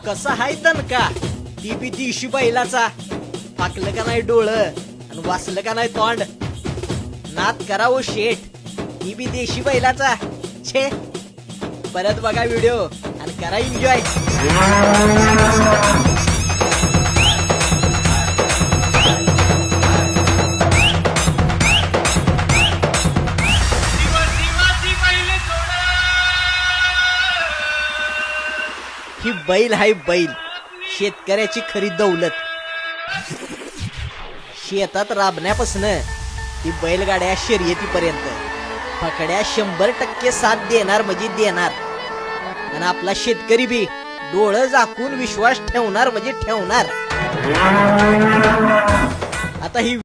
कसा हाय दणका ती बी दिवशी बैलाचा. फाकलं का नाही डोळं आणि वाचलं का नाही तोंड. नाद करावं शेठ ती बी देशी बैलाचा. छे परत बघा व्हिडिओ आणि करा एन्जॉय. ही बैल हाय बैल, शेतकऱ्याची खरी दौलत. शेतात राबण्यापासून ती बैलगाड्या शर्यतीपर्यंत फकड्या 100% साथ देणार म्हणजे देणार. आणि आपला शेतकरी बी डोळं झाकून विश्वास ठेवणार म्हणजे ठेवणार. आता ही